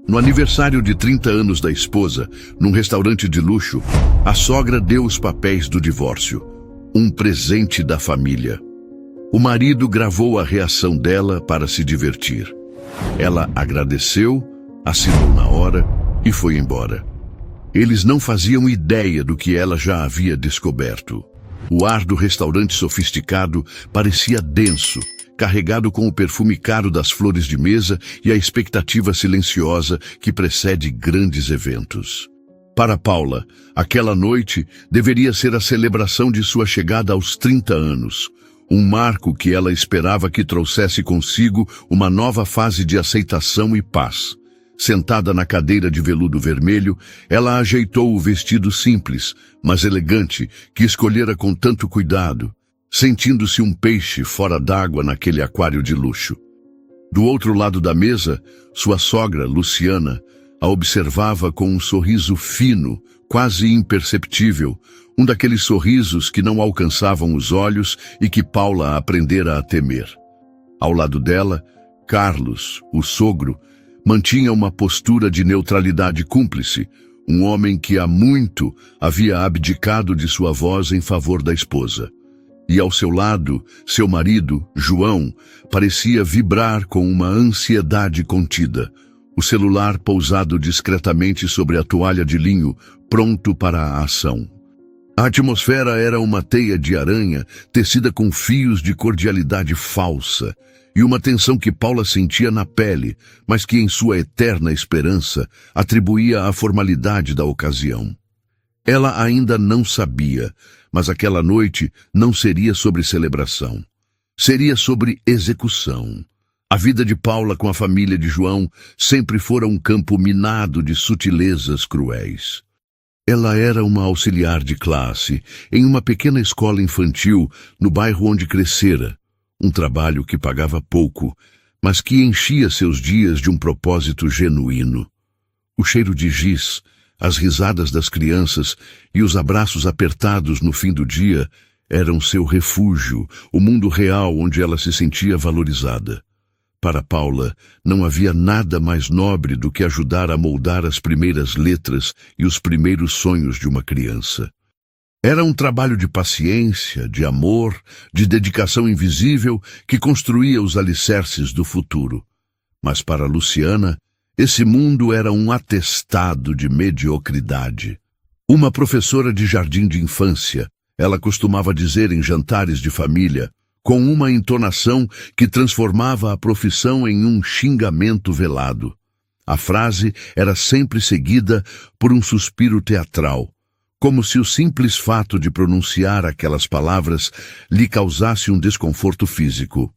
No aniversário de 30 anos da esposa, num restaurante de luxo, a sogra deu os papéis do divórcio, um presente da família. O marido gravou a reação dela para se divertir. Ela agradeceu, assinou na hora e foi embora. Eles não faziam ideia do que ela já havia descoberto. O ar do restaurante sofisticado parecia denso, carregado com o perfume caro das flores de mesa e a expectativa silenciosa que precede grandes eventos. Para Paula, aquela noite deveria ser a celebração de sua chegada aos 30 anos, um marco que ela esperava que trouxesse consigo uma nova fase de aceitação e paz. Sentada na cadeira de veludo vermelho, ela ajeitou o vestido simples, mas elegante, que escolhera com tanto cuidado, sentindo-se um peixe fora d'água naquele aquário de luxo. Do outro lado da mesa, sua sogra, Luciana, a observava com um sorriso fino, quase imperceptível, um daqueles sorrisos que não alcançavam os olhos e que Paula aprendera a temer. Ao lado dela, Carlos, o sogro, mantinha uma postura de neutralidade cúmplice, um homem que há muito havia abdicado de sua voz em favor da esposa. E ao seu lado, seu marido, João, parecia vibrar com uma ansiedade contida, o celular pousado discretamente sobre a toalha de linho, pronto para a ação. A atmosfera era uma teia de aranha tecida com fios de cordialidade falsa, e uma tensão que Paula sentia na pele, mas que em sua eterna esperança atribuía à formalidade da ocasião. Ela ainda não sabia, mas aquela noite não seria sobre celebração. Seria sobre execução. A vida de Paula com a família de João sempre fora um campo minado de sutilezas cruéis. Ela era uma auxiliar de classe em uma pequena escola infantil no bairro onde crescera, um trabalho que pagava pouco, mas que enchia seus dias de um propósito genuíno. O cheiro de giz, as risadas das crianças e os abraços apertados no fim do dia eram seu refúgio, o mundo real onde ela se sentia valorizada. Para Paula, não havia nada mais nobre do que ajudar a moldar as primeiras letras e os primeiros sonhos de uma criança. Era um trabalho de paciência, de amor, de dedicação invisível que construía os alicerces do futuro. Mas para Luciana, esse mundo era um atestado de mediocridade. Uma professora de jardim de infância, ela costumava dizer em jantares de família, com uma entonação que transformava a profissão em um xingamento velado. A frase era sempre seguida por um suspiro teatral, como se o simples fato de pronunciar aquelas palavras lhe causasse um desconforto físico.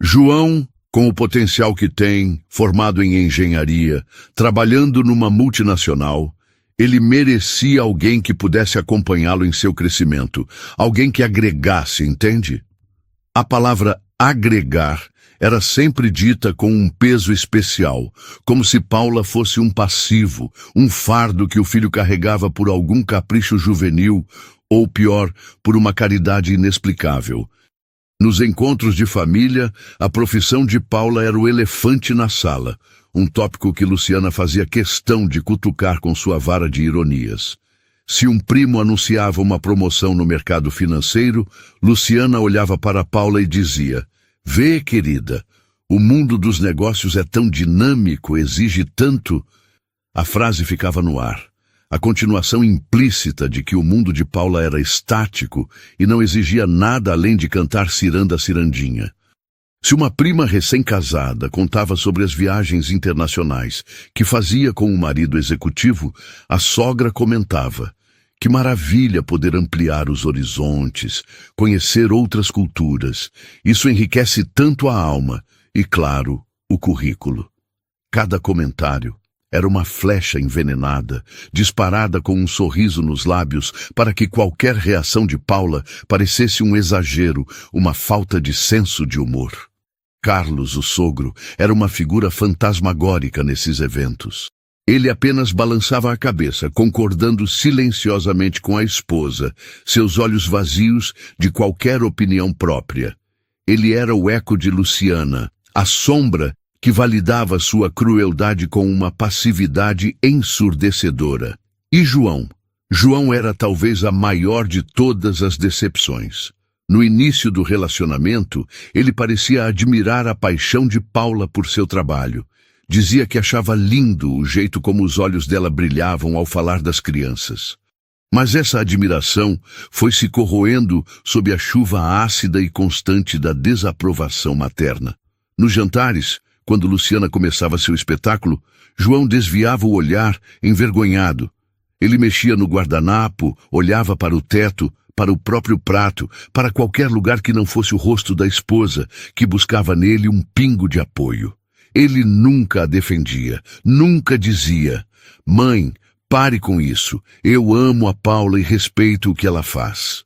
João, com o potencial que tem, formado em engenharia, trabalhando numa multinacional, ele merecia alguém que pudesse acompanhá-lo em seu crescimento, alguém que agregasse, entende? A palavra agregar era sempre dita com um peso especial, como se Paula fosse um passivo, um fardo que o filho carregava por algum capricho juvenil, ou pior, por uma caridade inexplicável. Nos encontros de família, a profissão de Paula era o elefante na sala, um tópico que Luciana fazia questão de cutucar com sua vara de ironias. Se um primo anunciava uma promoção no mercado financeiro, Luciana olhava para Paula e dizia: "Vê, querida, o mundo dos negócios é tão dinâmico, exige tanto." A frase ficava no ar, a continuação implícita de que o mundo de Paula era estático e não exigia nada além de cantar ciranda cirandinha. Se uma prima recém-casada contava sobre as viagens internacionais que fazia com o marido executivo, a sogra comentava: "Que maravilha poder ampliar os horizontes, conhecer outras culturas. Isso enriquece tanto a alma e, claro, o currículo." Cada comentário era uma flecha envenenada, disparada com um sorriso nos lábios para que qualquer reação de Paula parecesse um exagero, uma falta de senso de humor. Carlos, o sogro, era uma figura fantasmagórica nesses eventos. Ele apenas balançava a cabeça, concordando silenciosamente com a esposa, seus olhos vazios de qualquer opinião própria. Ele era o eco de Luciana, a sombra que validava sua crueldade com uma passividade ensurdecedora. E João? João era talvez a maior de todas as decepções. No início do relacionamento, ele parecia admirar a paixão de Paula por seu trabalho. Dizia que achava lindo o jeito como os olhos dela brilhavam ao falar das crianças. Mas essa admiração foi se corroendo sob a chuva ácida e constante da desaprovação materna. Nos jantares, quando Luciana começava seu espetáculo, João desviava o olhar, envergonhado. Ele mexia no guardanapo, olhava para o teto, para o próprio prato, para qualquer lugar que não fosse o rosto da esposa, que buscava nele um pingo de apoio. Ele nunca a defendia, nunca dizia: "Mãe, pare com isso, eu amo a Paula e respeito o que ela faz."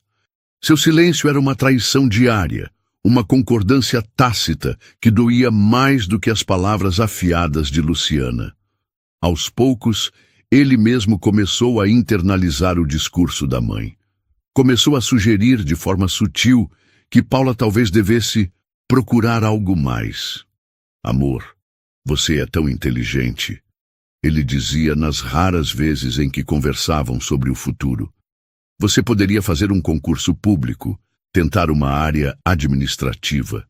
Seu silêncio era uma traição diária, uma concordância tácita que doía mais do que as palavras afiadas de Luciana. Aos poucos, ele mesmo começou a internalizar o discurso da mãe. Começou a sugerir de forma sutil que Paula talvez devesse procurar algo mais. "Amor, você é tão inteligente", ele dizia nas raras vezes em que conversavam sobre o futuro. "Você poderia fazer um concurso público, tentar uma área administrativa.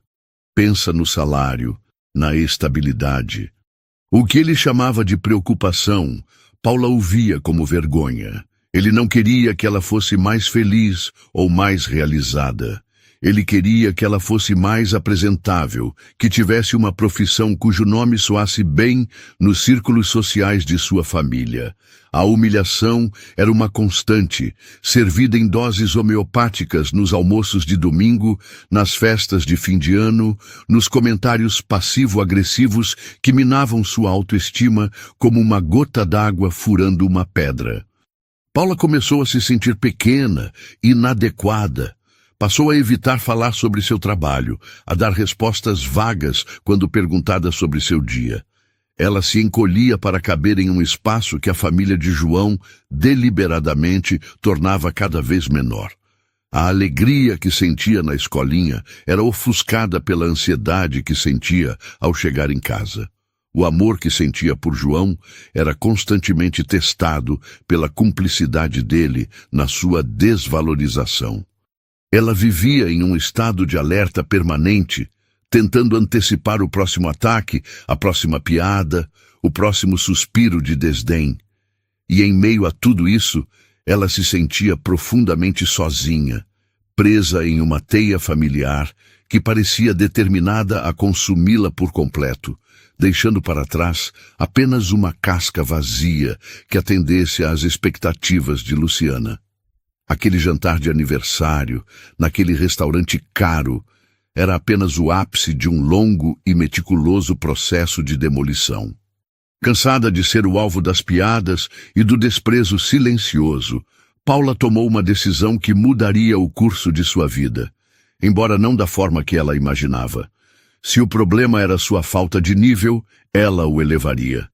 Pensa no salário, na estabilidade." O que ele chamava de preocupação, Paula o via como vergonha. Ele não queria que ela fosse mais feliz ou mais realizada. Ele queria que ela fosse mais apresentável, que tivesse uma profissão cujo nome soasse bem nos círculos sociais de sua família. A humilhação era uma constante, servida em doses homeopáticas nos almoços de domingo, nas festas de fim de ano, nos comentários passivo-agressivos que minavam sua autoestima como uma gota d'água furando uma pedra. Paula começou a se sentir pequena, inadequada. Passou a evitar falar sobre seu trabalho, a dar respostas vagas quando perguntada sobre seu dia. Ela se encolhia para caber em um espaço que a família de João, deliberadamente, tornava cada vez menor. A alegria que sentia na escolinha era ofuscada pela ansiedade que sentia ao chegar em casa. O amor que sentia por João era constantemente testado pela cumplicidade dele na sua desvalorização. Ela vivia em um estado de alerta permanente, tentando antecipar o próximo ataque, a próxima piada, o próximo suspiro de desdém. E em meio a tudo isso, ela se sentia profundamente sozinha, presa em uma teia familiar que parecia determinada a consumi-la por completo, deixando para trás apenas uma casca vazia que atendesse às expectativas de Luciana. Aquele jantar de aniversário, naquele restaurante caro, era apenas o ápice de um longo e meticuloso processo de demolição. Cansada de ser o alvo das piadas e do desprezo silencioso, Paula tomou uma decisão que mudaria o curso de sua vida, embora não da forma que ela imaginava. Se o problema era sua falta de nível, ela o elevaria.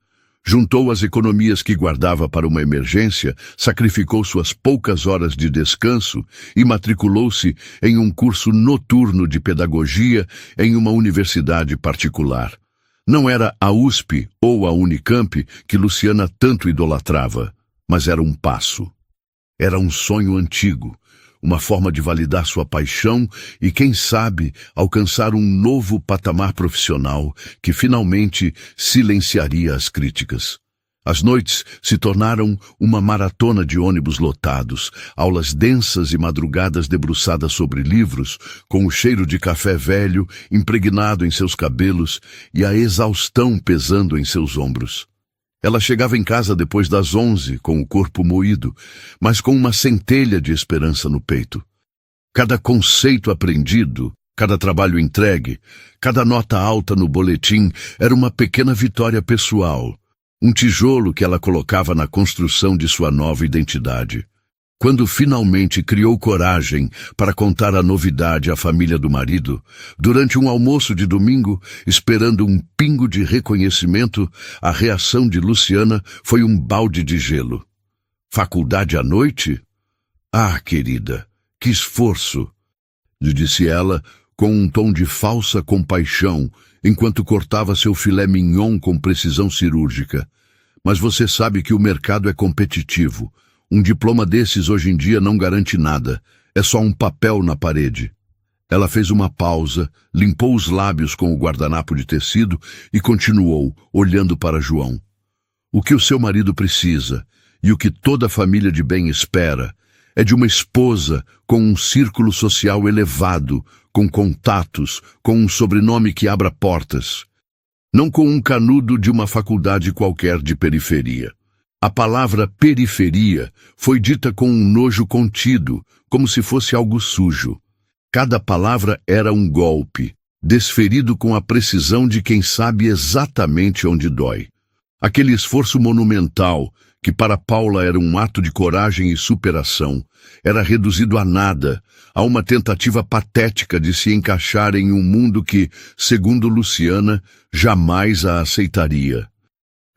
Juntou as economias que guardava para uma emergência, sacrificou suas poucas horas de descanso e matriculou-se em um curso noturno de pedagogia em uma universidade particular. Não era a USP ou a Unicamp que Luciana tanto idolatrava, mas era um passo. Era um sonho antigo, uma forma de validar sua paixão e, quem sabe, alcançar um novo patamar profissional que finalmente silenciaria as críticas. As noites se tornaram uma maratona de ônibus lotados, aulas densas e madrugadas debruçadas sobre livros, com o cheiro de café velho impregnado em seus cabelos e a exaustão pesando em seus ombros. Ela chegava em casa depois das 11, com o corpo moído, mas com uma centelha de esperança no peito. Cada conceito aprendido, cada trabalho entregue, cada nota alta no boletim era uma pequena vitória pessoal, um tijolo que ela colocava na construção de sua nova identidade. Quando finalmente criou coragem para contar a novidade à família do marido, durante um almoço de domingo, esperando um pingo de reconhecimento, a reação de Luciana foi um balde de gelo. "Faculdade à noite? Ah, querida, que esforço!" lhe disse ela, com um tom de falsa compaixão, enquanto cortava seu filé mignon com precisão cirúrgica. Mas você sabe que o mercado é competitivo. Um diploma desses hoje em dia não garante nada. É só um papel na parede. Ela fez uma pausa, limpou os lábios com o guardanapo de tecido e continuou, olhando para João. O que o seu marido precisa, e o que toda família de bem espera, é de uma esposa com um círculo social elevado, com contatos, com um sobrenome que abra portas. Não com um canudo de uma faculdade qualquer de periferia. A palavra periferia foi dita com um nojo contido, como se fosse algo sujo. Cada palavra era um golpe, desferido com a precisão de quem sabe exatamente onde dói. Aquele esforço monumental, que para Paula era um ato de coragem e superação, era reduzido a nada, a uma tentativa patética de se encaixar em um mundo que, segundo Luciana, jamais a aceitaria.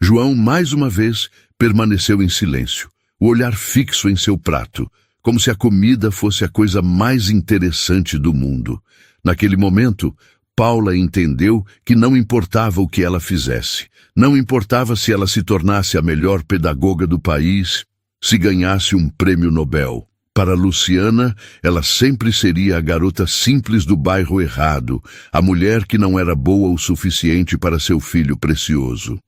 João, mais uma vez, permaneceu em silêncio, o olhar fixo em seu prato, como se a comida fosse a coisa mais interessante do mundo. Naquele momento, Paula entendeu que não importava o que ela fizesse, não importava se ela se tornasse a melhor pedagoga do país, se ganhasse um prêmio Nobel. Para Luciana, ela sempre seria a garota simples do bairro errado, a mulher que não era boa o suficiente para seu filho precioso.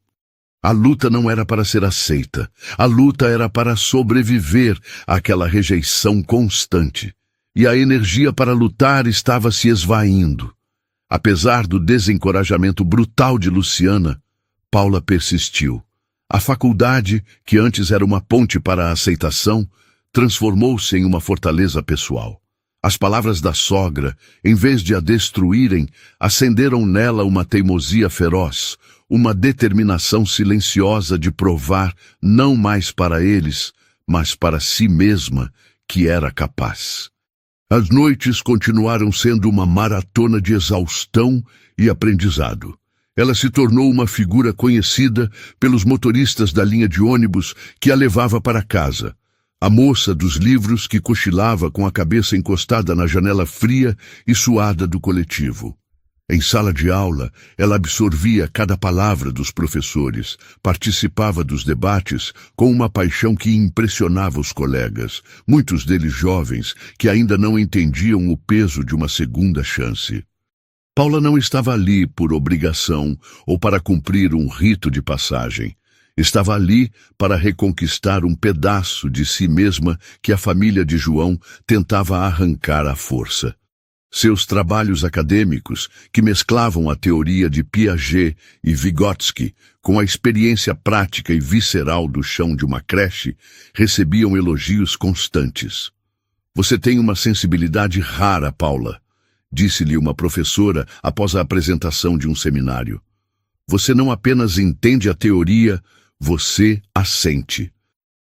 A luta não era para ser aceita, a luta era para sobreviver àquela rejeição constante. E a energia para lutar estava se esvaindo. Apesar do desencorajamento brutal de Luciana, Paula persistiu. A faculdade, que antes era uma ponte para a aceitação, transformou-se em uma fortaleza pessoal. As palavras da sogra, em vez de a destruírem, acenderam nela uma teimosia feroz, uma determinação silenciosa de provar, não mais para eles, mas para si mesma, que era capaz. As noites continuaram sendo uma maratona de exaustão e aprendizado. Ela se tornou uma figura conhecida pelos motoristas da linha de ônibus que a levava para casa. A moça dos livros que cochilava com a cabeça encostada na janela fria e suada do coletivo. Em sala de aula, ela absorvia cada palavra dos professores, participava dos debates com uma paixão que impressionava os colegas, muitos deles jovens que ainda não entendiam o peso de uma segunda chance. Paula não estava ali por obrigação ou para cumprir um rito de passagem. Estava ali para reconquistar um pedaço de si mesma que a família de João tentava arrancar à força. Seus trabalhos acadêmicos, que mesclavam a teoria de Piaget e Vygotsky com a experiência prática e visceral do chão de uma creche, recebiam elogios constantes. "Você tem uma sensibilidade rara, Paula", disse-lhe uma professora após a apresentação de um seminário. "Você não apenas entende a teoria, você a sente.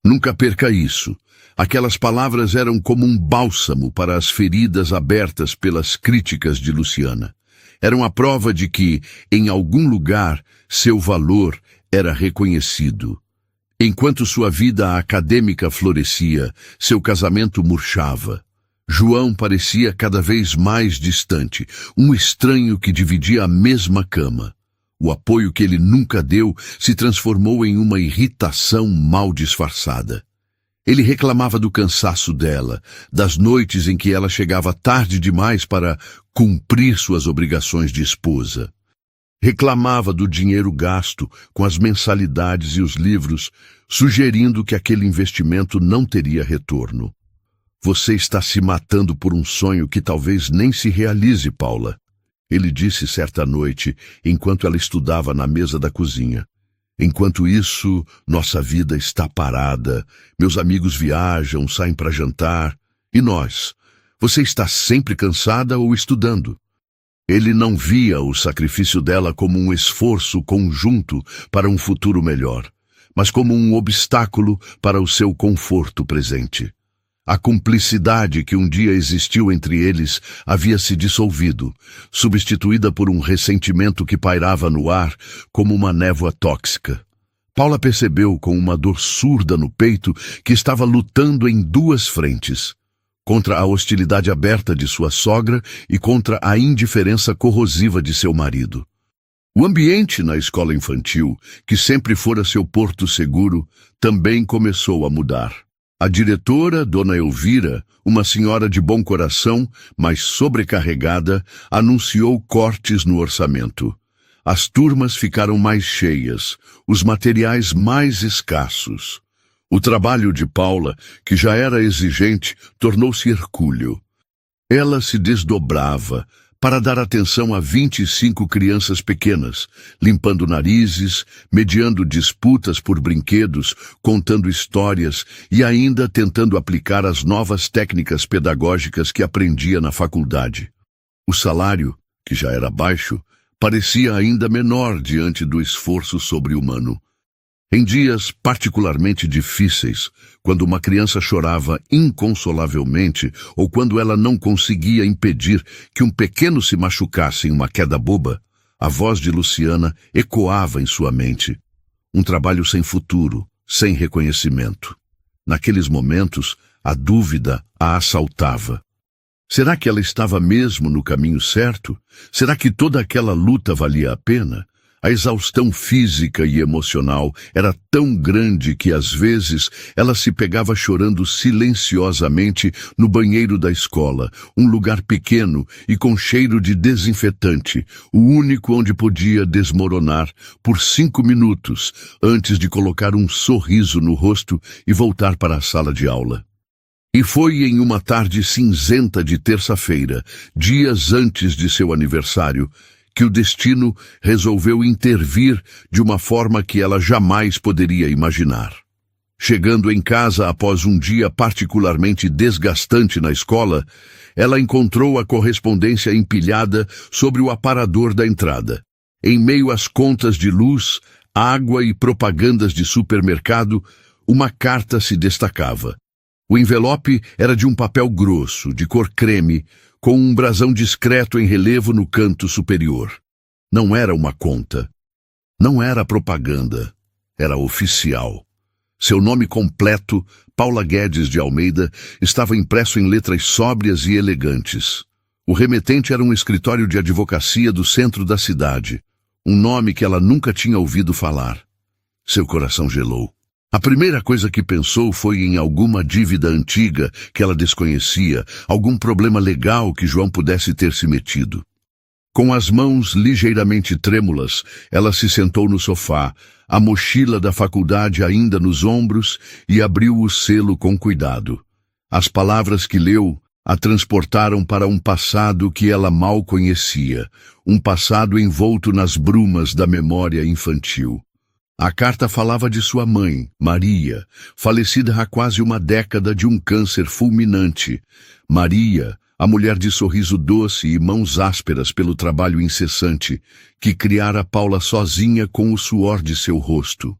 Nunca perca isso." Aquelas palavras eram como um bálsamo para as feridas abertas pelas críticas de Luciana. Eram a prova de que, em algum lugar, seu valor era reconhecido. Enquanto sua vida acadêmica florescia, seu casamento murchava. João parecia cada vez mais distante, um estranho que dividia a mesma cama. O apoio que ele nunca deu se transformou em uma irritação mal disfarçada. Ele reclamava do cansaço dela, das noites em que ela chegava tarde demais para cumprir suas obrigações de esposa. Reclamava do dinheiro gasto com as mensalidades e os livros, sugerindo que aquele investimento não teria retorno. "Você está se matando por um sonho que talvez nem se realize, Paula", ele disse certa noite, enquanto ela estudava na mesa da cozinha. "Enquanto isso, nossa vida está parada, meus amigos viajam, saem para jantar. E nós? Você está sempre cansada ou estudando?" Ele não via o sacrifício dela como um esforço conjunto para um futuro melhor, mas como um obstáculo para o seu conforto presente. A cumplicidade que um dia existiu entre eles havia se dissolvido, substituída por um ressentimento que pairava no ar como uma névoa tóxica. Paula percebeu com uma dor surda no peito que estava lutando em duas frentes. contra a hostilidade aberta de sua sogra e contra a indiferença corrosiva de seu marido. O ambiente na escola infantil, que sempre fora seu porto seguro, também começou a mudar. A diretora, Dona Elvira, uma senhora de bom coração, mas sobrecarregada, anunciou cortes no orçamento. As turmas ficaram mais cheias, os materiais mais escassos. O trabalho de Paula, que já era exigente, tornou-se hercúleo. Ela se desdobrava para dar atenção a 25 crianças pequenas, limpando narizes, mediando disputas por brinquedos, contando histórias e ainda tentando aplicar as novas técnicas pedagógicas que aprendia na faculdade. O salário, que já era baixo, parecia ainda menor diante do esforço sobre-humano. Em dias particularmente difíceis, quando uma criança chorava inconsolavelmente ou quando ela não conseguia impedir que um pequeno se machucasse em uma queda boba, a voz de Luciana ecoava em sua mente. Um trabalho sem futuro, sem reconhecimento. Naqueles momentos, a dúvida a assaltava. Será que ela estava mesmo no caminho certo? Será que toda aquela luta valia a pena? A exaustão física e emocional era tão grande que, às vezes, ela se pegava chorando silenciosamente no banheiro da escola, um lugar pequeno e com cheiro de desinfetante, o único onde podia desmoronar por 5 minutos antes de colocar um sorriso no rosto e voltar para a sala de aula. E foi em uma tarde cinzenta de terça-feira, dias antes de seu aniversário, que o destino resolveu intervir de uma forma que ela jamais poderia imaginar. Chegando em casa após um dia particularmente desgastante na escola, ela encontrou a correspondência empilhada sobre o aparador da entrada. Em meio às contas de luz, água e propagandas de supermercado, uma carta se destacava. O envelope era de um papel grosso, de cor creme, com um brasão discreto em relevo no canto superior. Não era uma conta. Não era propaganda. Era oficial. Seu nome completo, Paula Guedes de Almeida, estava impresso em letras sóbrias e elegantes. O remetente era um escritório de advocacia do centro da cidade, um nome que ela nunca tinha ouvido falar. Seu coração gelou. A primeira coisa que pensou foi em alguma dívida antiga que ela desconhecia, algum problema legal que João pudesse ter se metido. Com as mãos ligeiramente trêmulas, ela se sentou no sofá, a mochila da faculdade ainda nos ombros, e abriu o selo com cuidado. As palavras que leu a transportaram para um passado que ela mal conhecia, um passado envolto nas brumas da memória infantil. A carta falava de sua mãe, Maria, falecida há quase uma década de um câncer fulminante. Maria, a mulher de sorriso doce e mãos ásperas pelo trabalho incessante, que criara Paula sozinha com o suor de seu rosto.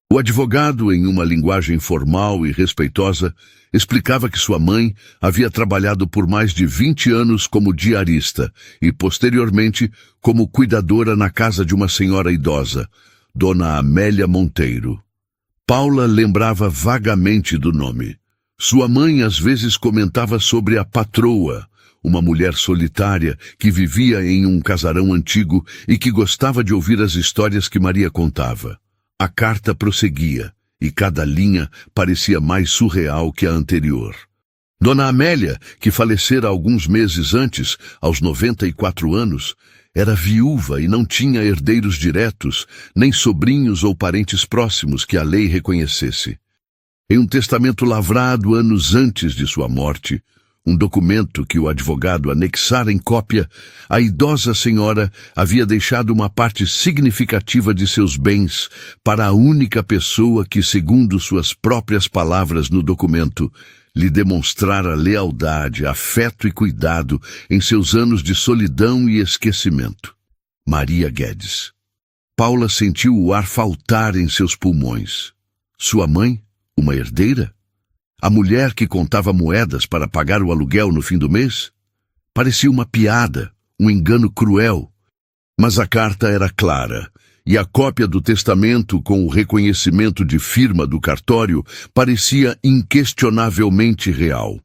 O advogado, em uma linguagem formal e respeitosa, explicava que sua mãe havia trabalhado por mais de 20 anos como diarista e, posteriormente, como cuidadora na casa de uma senhora idosa, Dona Amélia Monteiro. Paula lembrava vagamente do nome. Sua mãe às vezes comentava sobre a patroa, uma mulher solitária que vivia em um casarão antigo e que gostava de ouvir as histórias que Maria contava. A carta prosseguia, e cada linha parecia mais surreal que a anterior. Dona Amélia, que falecera alguns meses antes, aos 94 anos, era viúva e não tinha herdeiros diretos, nem sobrinhos ou parentes próximos que a lei reconhecesse. Em um testamento lavrado anos antes de sua morte, um documento que o advogado anexara em cópia, a idosa senhora havia deixado uma parte significativa de seus bens para a única pessoa que, segundo suas próprias palavras no documento, lhe demonstrara lealdade, afeto e cuidado em seus anos de solidão e esquecimento. Maria Guedes. Paula sentiu o ar faltar em seus pulmões. Sua mãe, uma herdeira? A mulher que contava moedas para pagar o aluguel no fim do mês? Parecia uma piada, um engano cruel. Mas a carta era clara, e a cópia do testamento com o reconhecimento de firma do cartório parecia inquestionavelmente real.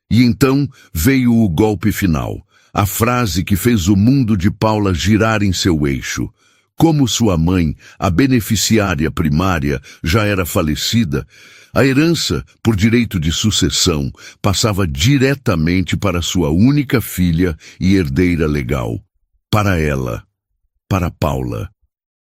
E então veio o golpe final, a frase que fez o mundo de Paula girar em seu eixo. Como sua mãe, a beneficiária primária, já era falecida, a herança, por direito de sucessão, passava diretamente para sua única filha e herdeira legal. Para ela, para Paula.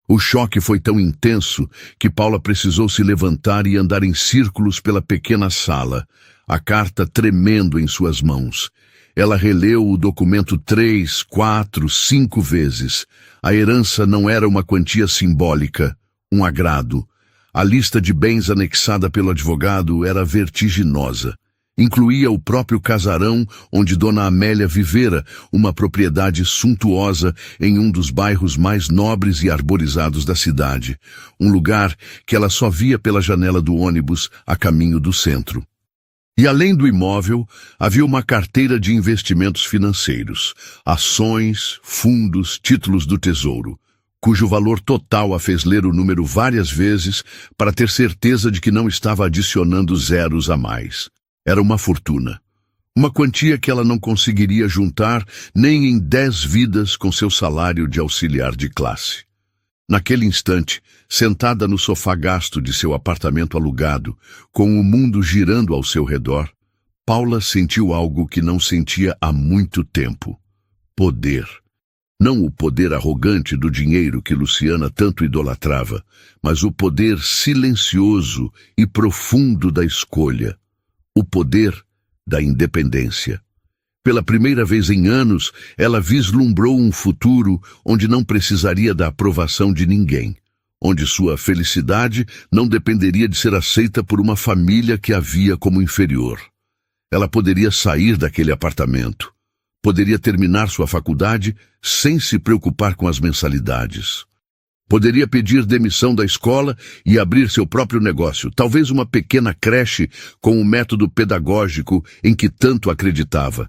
O choque foi tão intenso que Paula precisou se levantar e andar em círculos pela pequena sala, a carta tremendo em suas mãos. Ela releu o documento 3, 4, 5 vezes. A herança não era uma quantia simbólica, um agrado. A lista de bens anexada pelo advogado era vertiginosa. Incluía o próprio casarão onde Dona Amélia vivera, uma propriedade suntuosa em um dos bairros mais nobres e arborizados da cidade. Um lugar que ela só via pela janela do ônibus a caminho do centro. E além do imóvel, havia uma carteira de investimentos financeiros, ações, fundos, títulos do tesouro, cujo valor total a fez ler o número várias vezes para ter certeza de que não estava adicionando zeros a mais. Era uma fortuna. Uma quantia que ela não conseguiria juntar nem em 10 vidas com seu salário de auxiliar de classe. Naquele instante, sentada no sofá gasto de seu apartamento alugado, com o mundo girando ao seu redor, Paula sentiu algo que não sentia há muito tempo. Poder. Não o poder arrogante do dinheiro que Luciana tanto idolatrava, mas o poder silencioso e profundo da escolha. O poder da independência. Pela primeira vez em anos, ela vislumbrou um futuro onde não precisaria da aprovação de ninguém, onde sua felicidade não dependeria de ser aceita por uma família que a via como inferior. Ela poderia sair daquele apartamento, poderia terminar sua faculdade sem se preocupar com as mensalidades. Poderia pedir demissão da escola e abrir seu próprio negócio, talvez uma pequena creche com o método pedagógico em que tanto acreditava.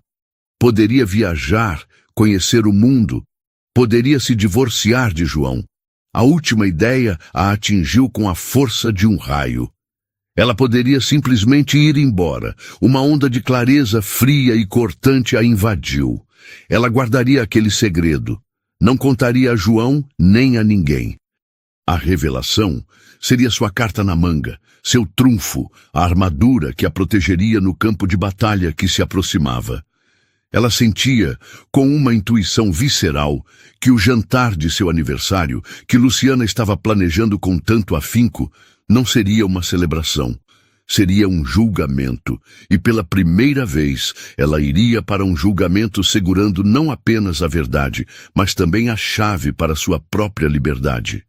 Poderia viajar, conhecer o mundo. Poderia se divorciar de João. A última ideia a atingiu com a força de um raio. Ela poderia simplesmente ir embora. Uma onda de clareza fria e cortante a invadiu. Ela guardaria aquele segredo. Não contaria a João nem a ninguém. A revelação seria sua carta na manga, seu trunfo, a armadura que a protegeria no campo de batalha que se aproximava. Ela sentia, com uma intuição visceral, que o jantar de seu aniversário, que Luciana estava planejando com tanto afinco, não seria uma celebração. Seria um julgamento, e pela primeira vez ela iria para um julgamento segurando não apenas a verdade, mas também a chave para sua própria liberdade.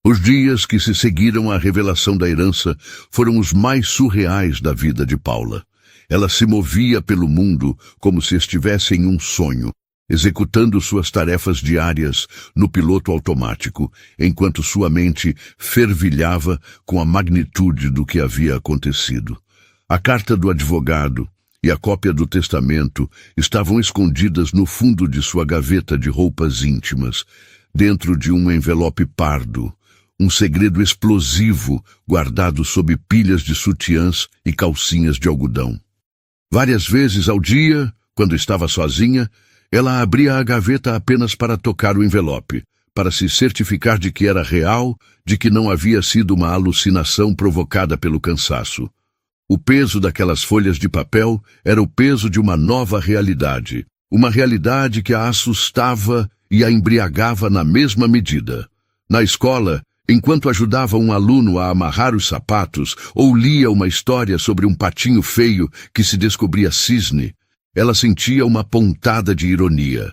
Os dias que se seguiram à revelação da herança foram os mais surreais da vida de Paula. Ela se movia pelo mundo como se estivesse em um sonho, executando suas tarefas diárias no piloto automático, enquanto sua mente fervilhava com a magnitude do que havia acontecido. A carta do advogado e a cópia do testamento estavam escondidas no fundo de sua gaveta de roupas íntimas, dentro de um envelope pardo, um segredo explosivo guardado sob pilhas de sutiãs e calcinhas de algodão. Várias vezes ao dia, quando estava sozinha, ela abria a gaveta apenas para tocar o envelope, para se certificar de que era real, de que não havia sido uma alucinação provocada pelo cansaço. O peso daquelas folhas de papel era o peso de uma nova realidade, uma realidade que a assustava e a embriagava na mesma medida. Na escola, enquanto ajudava um aluno a amarrar os sapatos ou lia uma história sobre um patinho feio que se descobria cisne, ela sentia uma pontada de ironia.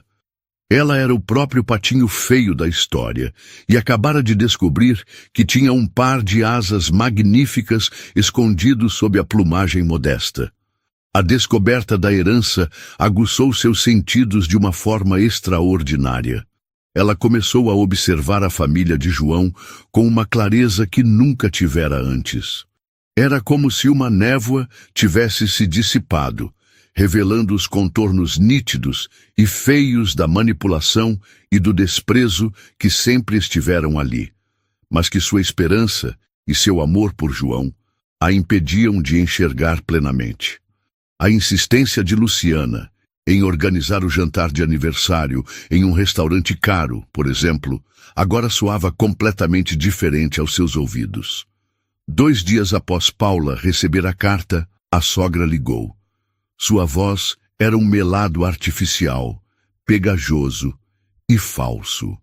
Ela era o próprio patinho feio da história e acabara de descobrir que tinha um par de asas magníficas escondido sob a plumagem modesta. A descoberta da herança aguçou seus sentidos de uma forma extraordinária. Ela começou a observar a família de João com uma clareza que nunca tivera antes. Era como se uma névoa tivesse se dissipado, revelando os contornos nítidos e feios da manipulação e do desprezo que sempre estiveram ali, mas que sua esperança e seu amor por João a impediam de enxergar plenamente. A insistência de Luciana em organizar o jantar de aniversário em um restaurante caro, por exemplo, agora soava completamente diferente aos seus ouvidos. 2 dias após Paula receber a carta, a sogra ligou. Sua voz era um melado artificial, pegajoso e falso.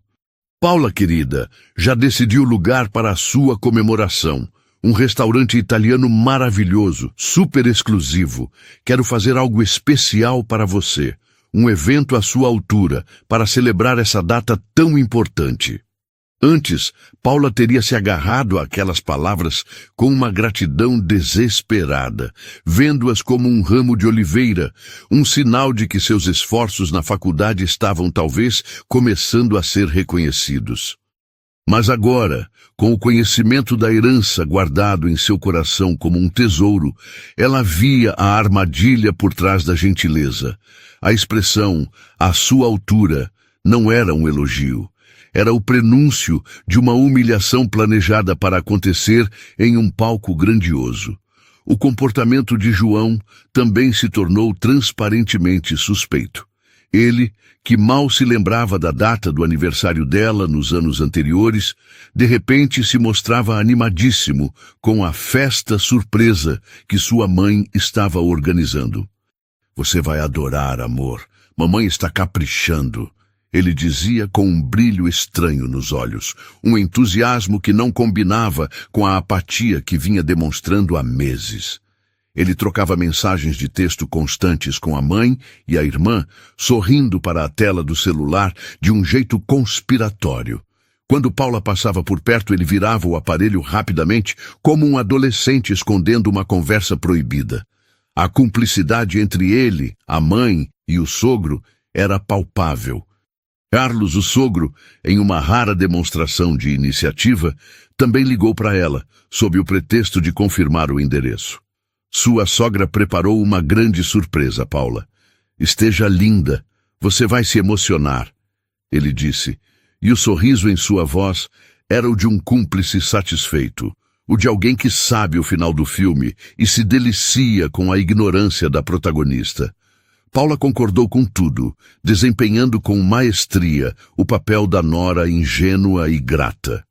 Paula, querida, já decidi o lugar para a sua comemoração. Um restaurante italiano maravilhoso, super exclusivo. Quero fazer algo especial para você. Um evento à sua altura, para celebrar essa data tão importante. Antes, Paula teria se agarrado àquelas palavras com uma gratidão desesperada, vendo-as como um ramo de oliveira, um sinal de que seus esforços na faculdade estavam talvez começando a ser reconhecidos. Mas agora, com o conhecimento da herança guardado em seu coração como um tesouro, ela via a armadilha por trás da gentileza. A expressão, à sua altura, não era um elogio. Era o prenúncio de uma humilhação planejada para acontecer em um palco grandioso. O comportamento de João também se tornou transparentemente suspeito. Ele, que mal se lembrava da data do aniversário dela nos anos anteriores, de repente se mostrava animadíssimo com a festa surpresa que sua mãe estava organizando. "Você vai adorar, amor. Mamãe está caprichando", ele dizia com um brilho estranho nos olhos, um entusiasmo que não combinava com a apatia que vinha demonstrando há meses. Ele trocava mensagens de texto constantes com a mãe e a irmã, sorrindo para a tela do celular de um jeito conspiratório. Quando Paula passava por perto, ele virava o aparelho rapidamente, como um adolescente escondendo uma conversa proibida. A cumplicidade entre ele, a mãe e o sogro era palpável. Carlos, o sogro, em uma rara demonstração de iniciativa, também ligou para ela, sob o pretexto de confirmar o endereço. Sua sogra preparou uma grande surpresa, Paula. "Esteja linda, você vai se emocionar", ele disse, e o sorriso em sua voz era o de um cúmplice satisfeito, o de alguém que sabe o final do filme e se delicia com a ignorância da protagonista. Paula concordou com tudo, desempenhando com maestria o papel da nora ingênua e grata.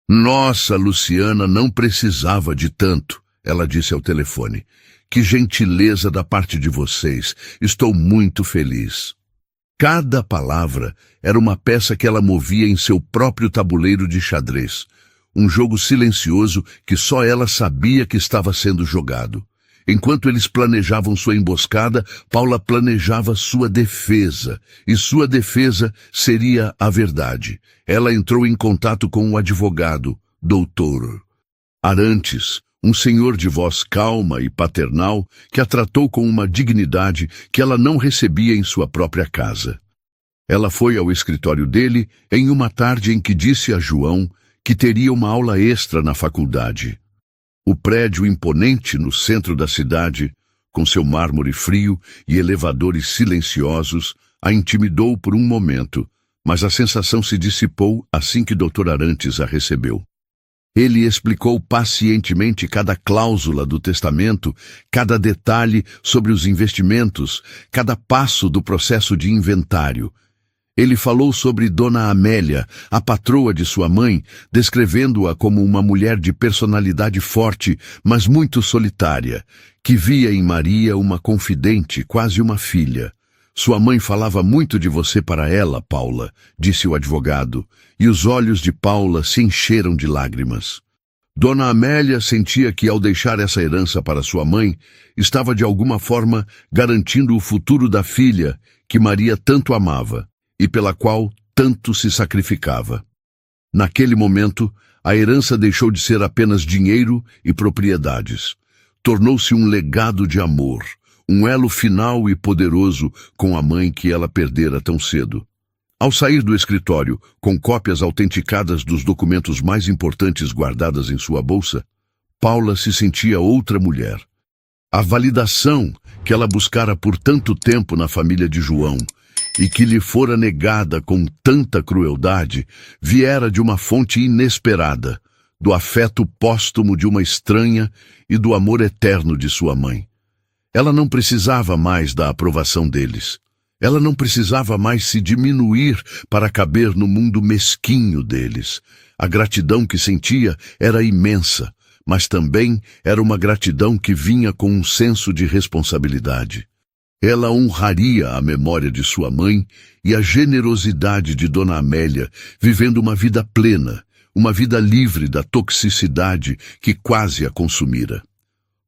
"Nossa, Luciana não precisava de tanto", ela disse ao telefone. "Que gentileza da parte de vocês. Estou muito feliz." Cada palavra era uma peça que ela movia em seu próprio tabuleiro de xadrez. Um jogo silencioso que só ela sabia que estava sendo jogado. Enquanto eles planejavam sua emboscada, Paula planejava sua defesa, e sua defesa seria a verdade. Ela entrou em contato com um advogado, Dr. Arantes, um senhor de voz calma e paternal que a tratou com uma dignidade que ela não recebia em sua própria casa. Ela foi ao escritório dele em uma tarde em que disse a João que teria uma aula extra na faculdade. O prédio imponente no centro da cidade, com seu mármore frio e elevadores silenciosos, a intimidou por um momento, mas a sensação se dissipou assim que Dr. Arantes a recebeu. Ele explicou pacientemente cada cláusula do testamento, cada detalhe sobre os investimentos, cada passo do processo de inventário. Ele falou sobre Dona Amélia, a patroa de sua mãe, descrevendo-a como uma mulher de personalidade forte, mas muito solitária, que via em Maria uma confidente, quase uma filha. "Sua mãe falava muito de você para ela, Paula", disse o advogado, e os olhos de Paula se encheram de lágrimas. Dona Amélia sentia que, ao deixar essa herança para sua mãe, estava de alguma forma garantindo o futuro da filha, que Maria tanto amava e pela qual tanto se sacrificava. Naquele momento, a herança deixou de ser apenas dinheiro e propriedades. Tornou-se um legado de amor, um elo final e poderoso com a mãe que ela perdera tão cedo. Ao sair do escritório, com cópias autenticadas dos documentos mais importantes guardadas em sua bolsa, Paula se sentia outra mulher. A validação que ela buscara por tanto tempo na família de João e que lhe fora negada com tanta crueldade, viera de uma fonte inesperada, do afeto póstumo de uma estranha e do amor eterno de sua mãe. Ela não precisava mais da aprovação deles. Ela não precisava mais se diminuir para caber no mundo mesquinho deles. A gratidão que sentia era imensa, mas também era uma gratidão que vinha com um senso de responsabilidade. Ela honraria a memória de sua mãe e a generosidade de Dona Amélia, vivendo uma vida plena, uma vida livre da toxicidade que quase a consumira.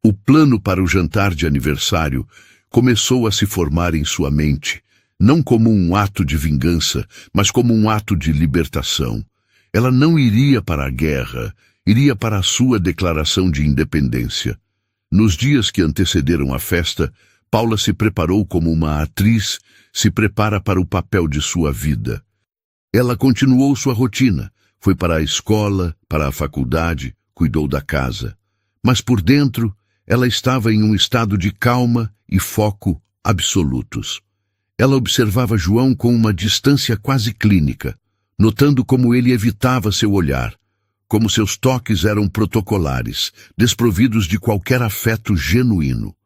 O plano para o jantar de aniversário começou a se formar em sua mente, não como um ato de vingança, mas como um ato de libertação. Ela não iria para a guerra, iria para a sua declaração de independência. Nos dias que antecederam a festa, Paula se preparou como uma atriz se prepara para o papel de sua vida. Ela continuou sua rotina, foi para a escola, para a faculdade, cuidou da casa. Mas por dentro, ela estava em um estado de calma e foco absolutos. Ela observava João com uma distância quase clínica, notando como ele evitava seu olhar, como seus toques eram protocolares, desprovidos de qualquer afeto genuíno.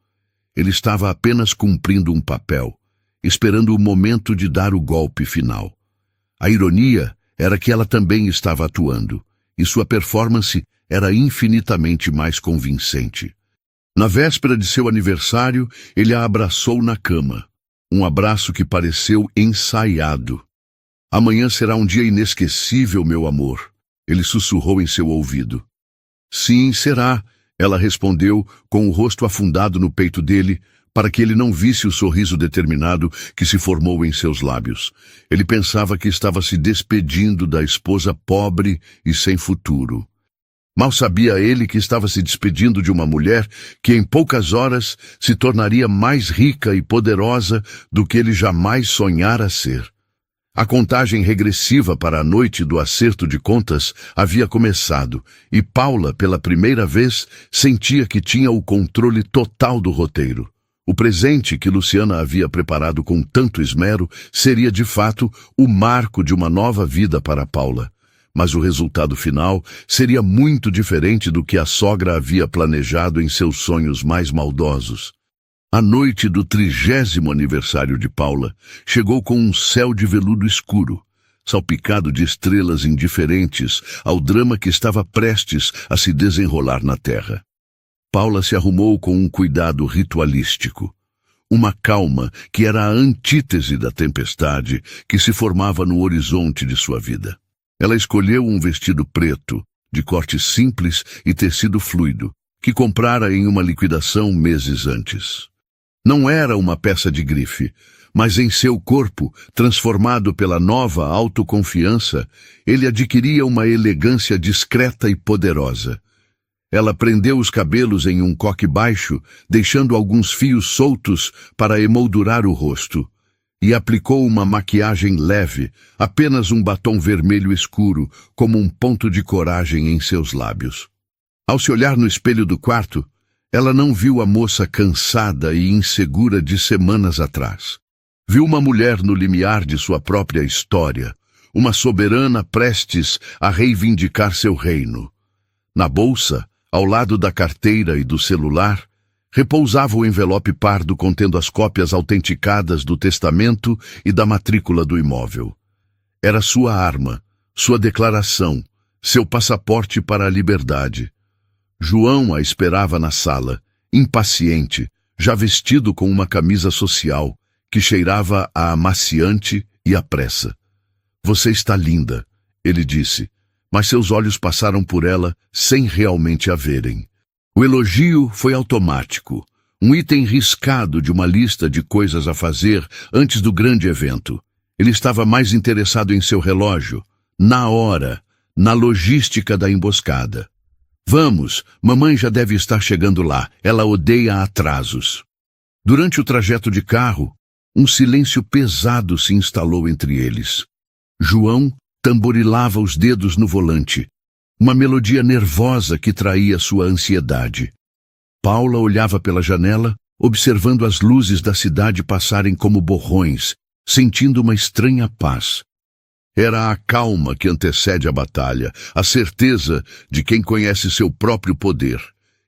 Ele estava apenas cumprindo um papel, esperando o momento de dar o golpe final. A ironia era que ela também estava atuando, e sua performance era infinitamente mais convincente. Na véspera de seu aniversário, ele a abraçou na cama. Um abraço que pareceu ensaiado. "Amanhã será um dia inesquecível, meu amor", ele sussurrou em seu ouvido. "Sim, será", ela respondeu, com o rosto afundado no peito dele, para que ele não visse o sorriso determinado que se formou em seus lábios. Ele pensava que estava se despedindo da esposa pobre e sem futuro. Mal sabia ele que estava se despedindo de uma mulher que em poucas horas se tornaria mais rica e poderosa do que ele jamais sonhara ser. A contagem regressiva para a noite do acerto de contas havia começado, e Paula, pela primeira vez, sentia que tinha o controle total do roteiro. O presente que Luciana havia preparado com tanto esmero seria, de fato, o marco de uma nova vida para Paula. Mas o resultado final seria muito diferente do que a sogra havia planejado em seus sonhos mais maldosos. A noite do 30º aniversário de Paula chegou com um céu de veludo escuro, salpicado de estrelas indiferentes ao drama que estava prestes a se desenrolar na terra. Paula se arrumou com um cuidado ritualístico, uma calma que era a antítese da tempestade que se formava no horizonte de sua vida. Ela escolheu um vestido preto, de corte simples e tecido fluido, que comprara em uma liquidação meses antes. Não era uma peça de grife, mas em seu corpo, transformado pela nova autoconfiança, ele adquiria uma elegância discreta e poderosa. Ela prendeu os cabelos em um coque baixo, deixando alguns fios soltos para emoldurar o rosto. E aplicou uma maquiagem leve, apenas um batom vermelho escuro, como um ponto de coragem em seus lábios. Ao se olhar no espelho do quarto, ela não viu a moça cansada e insegura de semanas atrás. Viu uma mulher no limiar de sua própria história, uma soberana prestes a reivindicar seu reino. Na bolsa, ao lado da carteira e do celular, repousava o envelope pardo contendo as cópias autenticadas do testamento e da matrícula do imóvel. Era sua arma, sua declaração, seu passaporte para a liberdade. João a esperava na sala, impaciente, já vestido com uma camisa social, que cheirava a amaciante e a pressa. "Você está linda", ele disse, mas seus olhos passaram por ela sem realmente a verem. O elogio foi automático, um item riscado de uma lista de coisas a fazer antes do grande evento. Ele estava mais interessado em seu relógio, na hora, na logística da emboscada. "Vamos, mamãe já deve estar chegando lá, ela odeia atrasos." Durante o trajeto de carro, um silêncio pesado se instalou entre eles. João tamborilava os dedos no volante, uma melodia nervosa que traía sua ansiedade. Paula olhava pela janela, observando as luzes da cidade passarem como borrões, sentindo uma estranha paz. Era a calma que antecede a batalha, a certeza de quem conhece seu próprio poder.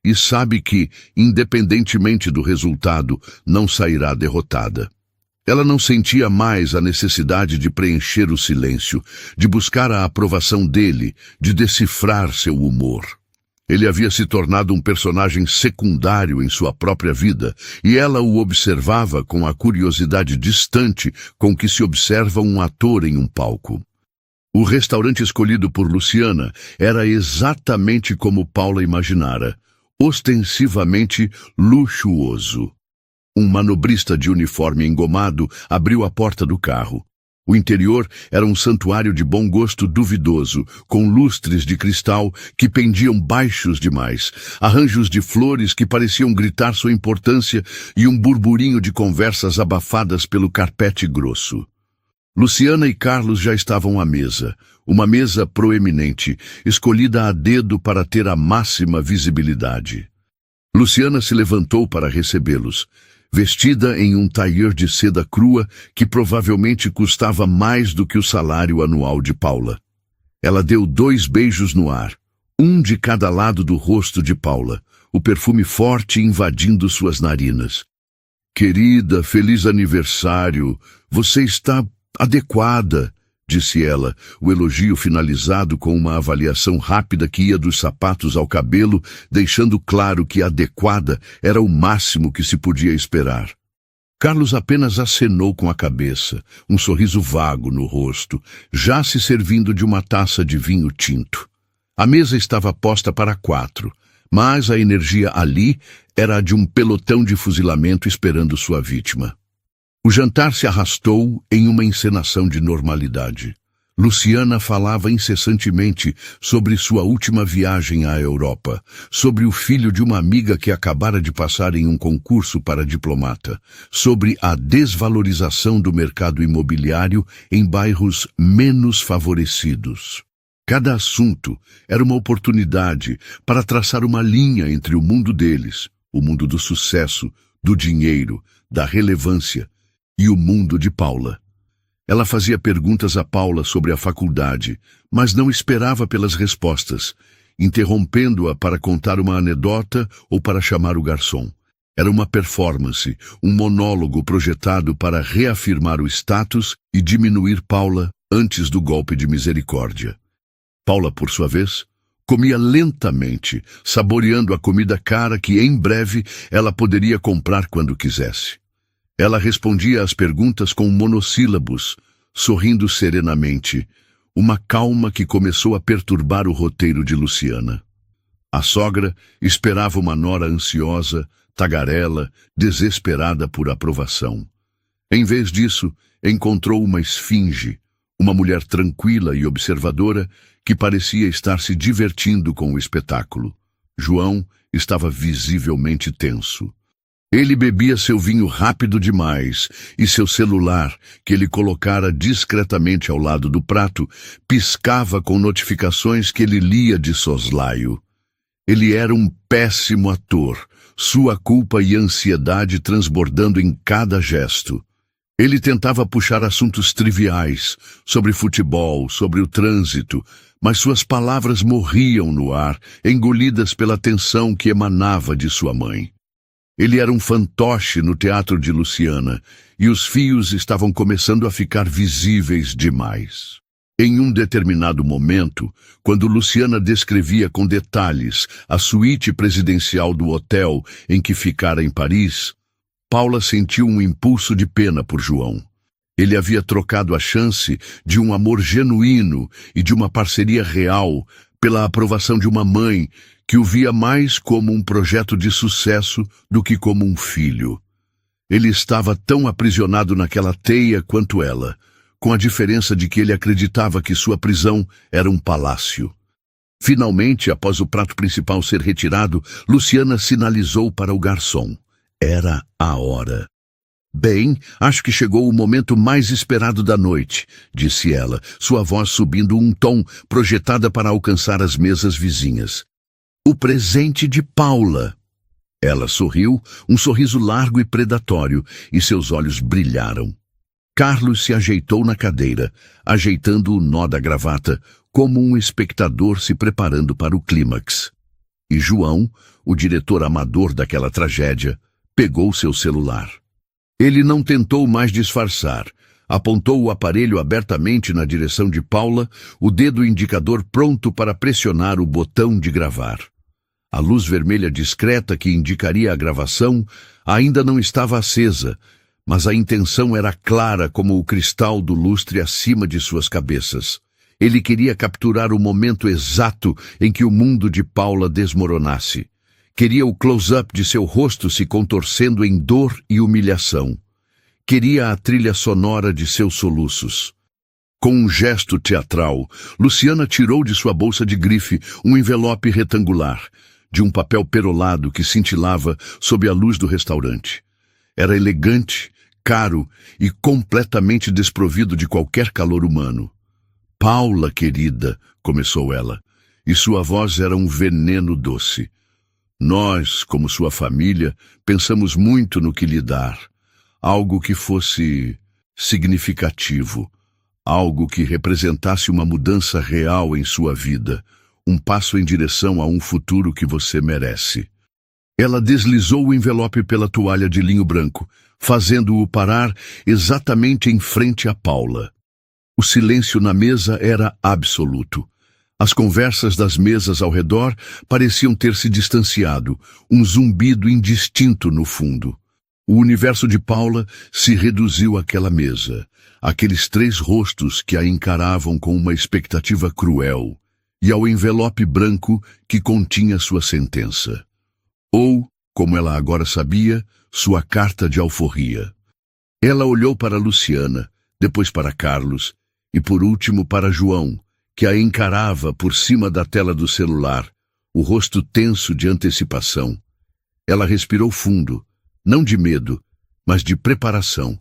e sabe que, independentemente do resultado, não sairá derrotada. Ela não sentia mais a necessidade de preencher o silêncio, de buscar a aprovação dele, de decifrar seu humor. Ele havia se tornado um personagem secundário em sua própria vida, e ela o observava com a curiosidade distante com que se observa um ator em um palco. O restaurante escolhido por Luciana era exatamente como Paula imaginara, ostensivamente luxuoso. Um manobrista de uniforme engomado abriu a porta do carro. O interior era um santuário de bom gosto duvidoso, com lustres de cristal que pendiam baixos demais, arranjos de flores que pareciam gritar sua importância e um burburinho de conversas abafadas pelo carpete grosso. Luciana e Carlos já estavam à mesa, uma mesa proeminente, escolhida a dedo para ter a máxima visibilidade. Luciana se levantou para recebê-los, vestida em um tailleur de seda crua que provavelmente custava mais do que o salário anual de Paula. Ela deu 2 beijos no ar, um de cada lado do rosto de Paula, o perfume forte invadindo suas narinas. "Querida, feliz aniversário, você está adequada", disse ela, o elogio finalizado com uma avaliação rápida que ia dos sapatos ao cabelo, deixando claro que adequada era o máximo que se podia esperar. Carlos apenas acenou com a cabeça, um sorriso vago no rosto, já se servindo de uma taça de vinho tinto. A mesa estava posta para 4, mas a energia ali era a de um pelotão de fuzilamento esperando sua vítima. O jantar se arrastou em uma encenação de normalidade. Luciana falava incessantemente sobre sua última viagem à Europa, sobre o filho de uma amiga que acabara de passar em um concurso para diplomata, sobre a desvalorização do mercado imobiliário em bairros menos favorecidos. Cada assunto era uma oportunidade para traçar uma linha entre o mundo deles, o mundo do sucesso, do dinheiro, da relevância, e o mundo de Paula. Ela fazia perguntas a Paula sobre a faculdade, mas não esperava pelas respostas, interrompendo-a para contar uma anedota ou para chamar o garçom. Era uma performance, um monólogo projetado para reafirmar o status e diminuir Paula antes do golpe de misericórdia. Paula, por sua vez, comia lentamente, saboreando a comida cara que, em breve, ela poderia comprar quando quisesse. Ela respondia às perguntas com monossílabos, sorrindo serenamente, uma calma que começou a perturbar o roteiro de Luciana. A sogra esperava uma nora ansiosa, tagarela, desesperada por aprovação. Em vez disso, encontrou uma esfinge, uma mulher tranquila e observadora que parecia estar se divertindo com o espetáculo. João estava visivelmente tenso. Ele bebia seu vinho rápido demais e seu celular, que ele colocara discretamente ao lado do prato, piscava com notificações que ele lia de soslaio. Ele era um péssimo ator, sua culpa e ansiedade transbordando em cada gesto. Ele tentava puxar assuntos triviais, sobre futebol, sobre o trânsito, mas suas palavras morriam no ar, engolidas pela tensão que emanava de sua mãe. Ele era um fantoche no teatro de Luciana, e os fios estavam começando a ficar visíveis demais. Em um determinado momento, quando Luciana descrevia com detalhes a suíte presidencial do hotel em que ficara em Paris, Paula sentiu um impulso de pena por João. Ele havia trocado a chance de um amor genuíno e de uma parceria real pela aprovação de uma mãe que o via mais como um projeto de sucesso do que como um filho. Ele estava tão aprisionado naquela teia quanto ela, com a diferença de que ele acreditava que sua prisão era um palácio. Finalmente, após o prato principal ser retirado, Luciana sinalizou para o garçom. Era a hora. "Bem, acho que chegou o momento mais esperado da noite", disse ela, sua voz subindo um tom, projetada para alcançar as mesas vizinhas. "O presente de Paula." Ela sorriu, um sorriso largo e predatório, e seus olhos brilharam. Carlos se ajeitou na cadeira, ajeitando o nó da gravata, como um espectador se preparando para o clímax. E João, o diretor amador daquela tragédia, pegou seu celular. Ele não tentou mais disfarçar. Apontou o aparelho abertamente na direção de Paula, o dedo indicador pronto para pressionar o botão de gravar. A luz vermelha discreta que indicaria a gravação ainda não estava acesa, mas a intenção era clara como o cristal do lustre acima de suas cabeças. Ele queria capturar o momento exato em que o mundo de Paula desmoronasse. Queria o close-up de seu rosto se contorcendo em dor e humilhação. Queria a trilha sonora de seus soluços. Com um gesto teatral, Luciana tirou de sua bolsa de grife um envelope retangular, de um papel perolado que cintilava sob a luz do restaurante. Era elegante, caro e completamente desprovido de qualquer calor humano. "Paula, querida", começou ela, e sua voz era um veneno doce. "Nós, como sua família, pensamos muito no que lhe dar. Algo que fosse significativo, algo que representasse uma mudança real em sua vida, um passo em direção a um futuro que você merece." Ela deslizou o envelope pela toalha de linho branco, fazendo-o parar exatamente em frente a Paula. O silêncio na mesa era absoluto. As conversas das mesas ao redor pareciam ter se distanciado, um zumbido indistinto no fundo. O universo de Paula se reduziu àquela mesa, àqueles 3 rostos que a encaravam com uma expectativa cruel, e ao envelope branco que continha sua sentença. Ou, como ela agora sabia, sua carta de alforria. Ela olhou para Luciana, depois para Carlos, e por último para João, que a encarava por cima da tela do celular, o rosto tenso de antecipação. Ela respirou fundo, não de medo, mas de preparação.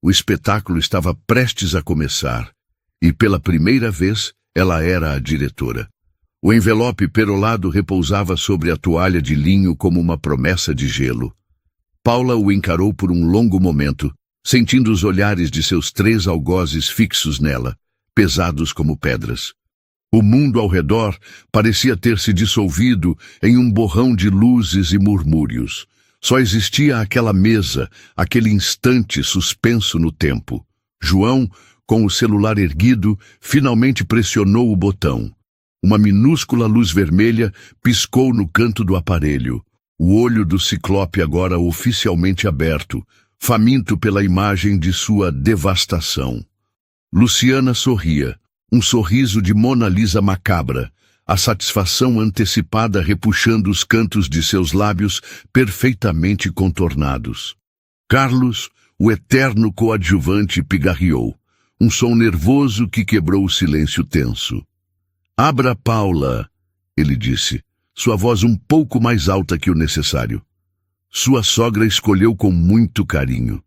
O espetáculo estava prestes a começar, e pela primeira vez ela era a diretora. O envelope perolado repousava sobre a toalha de linho como uma promessa de gelo. Paula o encarou por um longo momento, sentindo os olhares de seus 3 algozes fixos nela, pesados como pedras. O mundo ao redor parecia ter se dissolvido em um borrão de luzes e murmúrios. Só existia aquela mesa, aquele instante suspenso no tempo. João, com o celular erguido, finalmente pressionou o botão. Uma minúscula luz vermelha piscou no canto do aparelho. O olho do ciclope agora oficialmente aberto, faminto pela imagem de sua devastação. Luciana sorria, um sorriso de Mona Lisa macabra, a satisfação antecipada repuxando os cantos de seus lábios perfeitamente contornados. Carlos, o eterno coadjuvante, pigarreou, um som nervoso que quebrou o silêncio tenso. "Abra, Paula", ele disse, sua voz um pouco mais alta que o necessário. Sua sogra escolheu com muito carinho.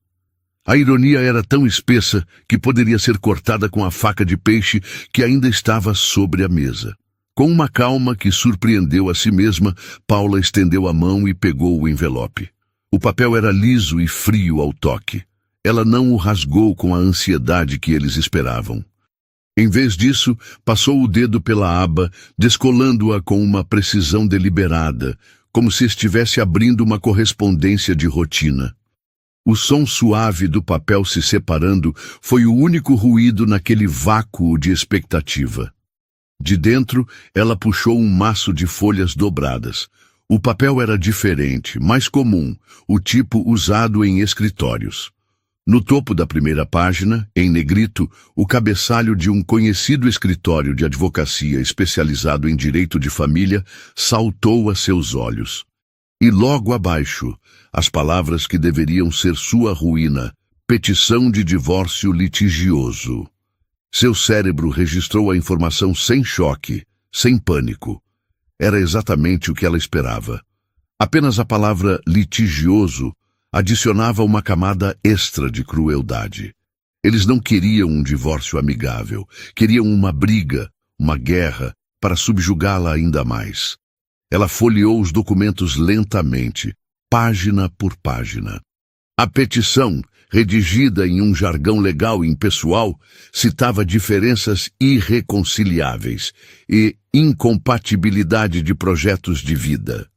A ironia era tão espessa que poderia ser cortada com a faca de peixe que ainda estava sobre a mesa. Com uma calma que surpreendeu a si mesma, Paula estendeu a mão e pegou o envelope. O papel era liso e frio ao toque. Ela não o rasgou com a ansiedade que eles esperavam. Em vez disso, passou o dedo pela aba, descolando-a com uma precisão deliberada, como se estivesse abrindo uma correspondência de rotina. O som suave do papel se separando foi o único ruído naquele vácuo de expectativa. De dentro, ela puxou um maço de folhas dobradas. O papel era diferente, mais comum, o tipo usado em escritórios. No topo da primeira página, em negrito, o cabeçalho de um conhecido escritório de advocacia especializado em direito de família saltou a seus olhos. E logo abaixo, as palavras que deveriam ser sua ruína: petição de divórcio litigioso. Seu cérebro registrou a informação sem choque, sem pânico. Era exatamente o que ela esperava. Apenas a palavra litigioso adicionava uma camada extra de crueldade. Eles não queriam um divórcio amigável, queriam uma briga, uma guerra, para subjugá-la ainda mais. Ela folheou os documentos lentamente, página por página. A petição, redigida em um jargão legal e impessoal, citava diferenças irreconciliáveis e incompatibilidade de projetos de vida.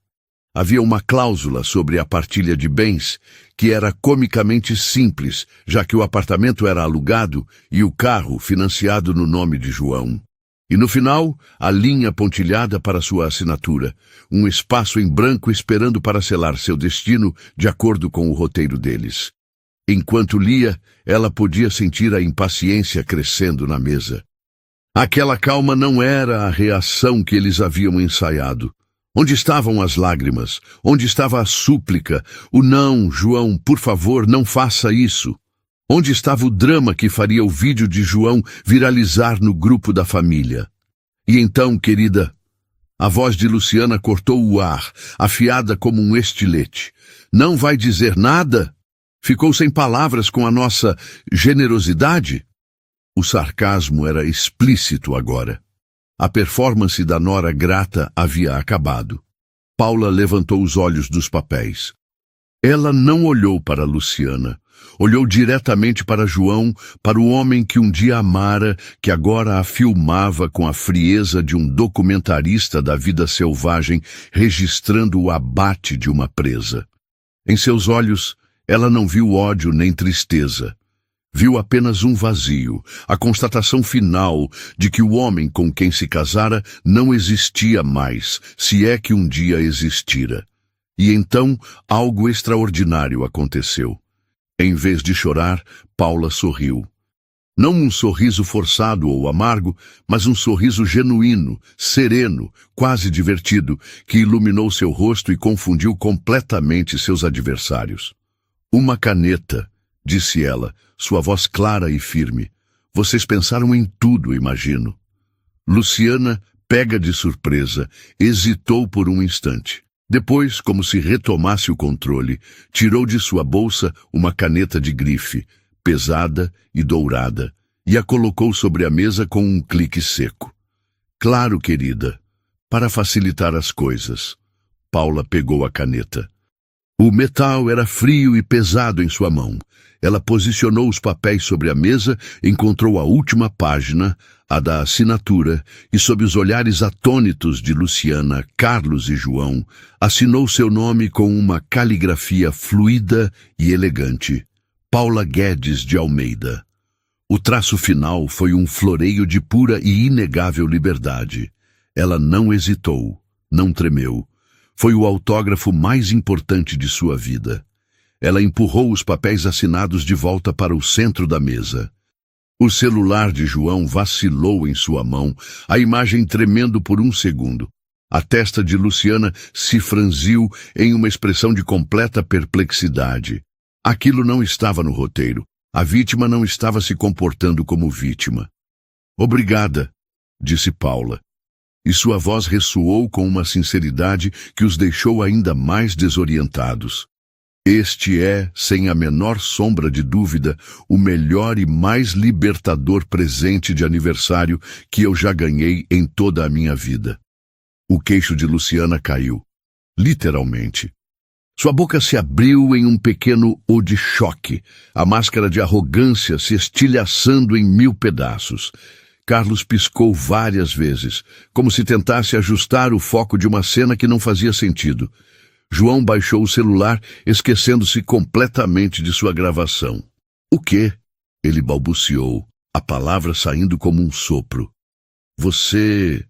Havia uma cláusula sobre a partilha de bens que era comicamente simples, já que o apartamento era alugado e o carro financiado no nome de João. E no final, a linha pontilhada para sua assinatura, um espaço em branco esperando para selar seu destino de acordo com o roteiro deles. Enquanto lia, ela podia sentir a impaciência crescendo na mesa. Aquela calma não era a reação que eles haviam ensaiado. Onde estavam as lágrimas? Onde estava a súplica? O não, João, por favor, não faça isso. Onde estava o drama que faria o vídeo de João viralizar no grupo da família? E então, querida, a voz de Luciana cortou o ar, afiada como um estilete. Não vai dizer nada? Ficou sem palavras com a nossa generosidade? O sarcasmo era explícito agora. A performance da nora grata havia acabado. Paula levantou os olhos dos papéis. Ela não olhou para Luciana. Olhou diretamente para João, para o homem que um dia amara, que agora a filmava com a frieza de um documentarista da vida selvagem, registrando o abate de uma presa. Em seus olhos, ela não viu ódio nem tristeza. Viu apenas um vazio, a constatação final de que o homem com quem se casara não existia mais, se é que um dia existira. E então algo extraordinário aconteceu. Em vez de chorar, Paula sorriu. Não um sorriso forçado ou amargo, mas um sorriso genuíno, sereno, quase divertido, que iluminou seu rosto e confundiu completamente seus adversários. Uma caneta, disse ela, sua voz clara e firme. Vocês pensaram em tudo, imagino. Luciana, pega de surpresa, hesitou por um instante. Depois, como se retomasse o controle, tirou de sua bolsa uma caneta de grife, pesada e dourada, e a colocou sobre a mesa com um clique seco. Claro, querida, para facilitar as coisas. Paula pegou a caneta. O metal era frio e pesado em sua mão. Ela posicionou os papéis sobre a mesa, encontrou a última página, a da assinatura, e sob os olhares atônitos de Luciana, Carlos e João, assinou seu nome com uma caligrafia fluida e elegante. Paula Guedes de Almeida. O traço final foi um floreio de pura e inegável liberdade. Ela não hesitou, não tremeu. Foi o autógrafo mais importante de sua vida. Ela empurrou os papéis assinados de volta para o centro da mesa. O celular de João vacilou em sua mão, a imagem tremendo por um segundo. A testa de Luciana se franziu em uma expressão de completa perplexidade. Aquilo não estava no roteiro. A vítima não estava se comportando como vítima. Obrigada, disse Paula. E sua voz ressoou com uma sinceridade que os deixou ainda mais desorientados. Este é, sem a menor sombra de dúvida, o melhor e mais libertador presente de aniversário que eu já ganhei em toda a minha vida. O queixo de Luciana caiu. Literalmente. Sua boca se abriu em um pequeno O de choque, a máscara de arrogância se estilhaçando em 1000 pedaços. Carlos piscou várias vezes, como se tentasse ajustar o foco de uma cena que não fazia sentido. João baixou o celular, esquecendo-se completamente de sua gravação. O quê? Ele balbuciou, a palavra saindo como um sopro. Você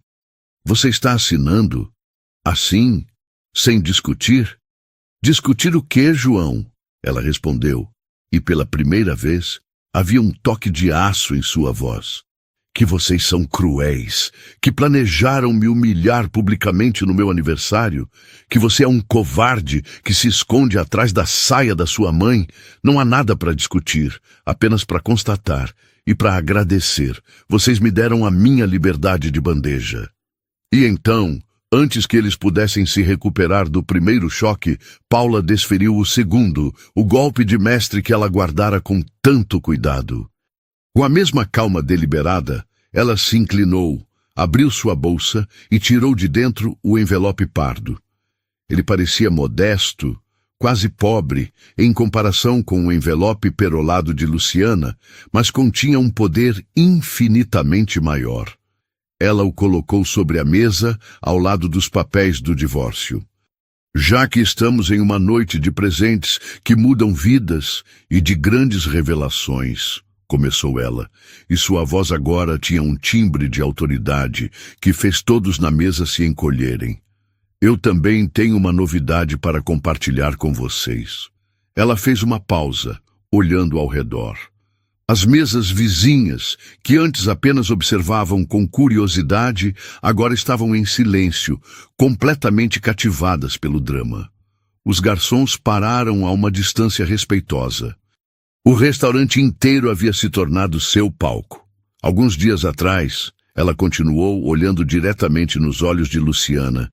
está assinando? Assim? Sem discutir? Discutir o quê, João? Ela respondeu, e pela primeira vez havia um toque de aço em sua voz. Que vocês são cruéis, que planejaram me humilhar publicamente no meu aniversário, que você é um covarde que se esconde atrás da saia da sua mãe. Não há nada para discutir, apenas para constatar e para agradecer. Vocês me deram a minha liberdade de bandeja. E então, antes que eles pudessem se recuperar do primeiro choque, Paula desferiu o segundo, o golpe de mestre que ela guardara com tanto cuidado. Com a mesma calma deliberada, ela se inclinou, abriu sua bolsa e tirou de dentro o envelope pardo. Ele parecia modesto, quase pobre, em comparação com o envelope perolado de Luciana, mas continha um poder infinitamente maior. Ela o colocou sobre a mesa, ao lado dos papéis do divórcio. Já que estamos em uma noite de presentes que mudam vidas e de grandes revelações, começou ela, e sua voz agora tinha um timbre de autoridade que fez todos na mesa se encolherem. Eu também tenho uma novidade para compartilhar com vocês. Ela fez uma pausa, olhando ao redor. As mesas vizinhas, que antes apenas observavam com curiosidade, agora estavam em silêncio, completamente cativadas pelo drama. Os garçons pararam a uma distância respeitosa. O restaurante inteiro havia se tornado seu palco. Alguns dias atrás, ela continuou olhando diretamente nos olhos de Luciana.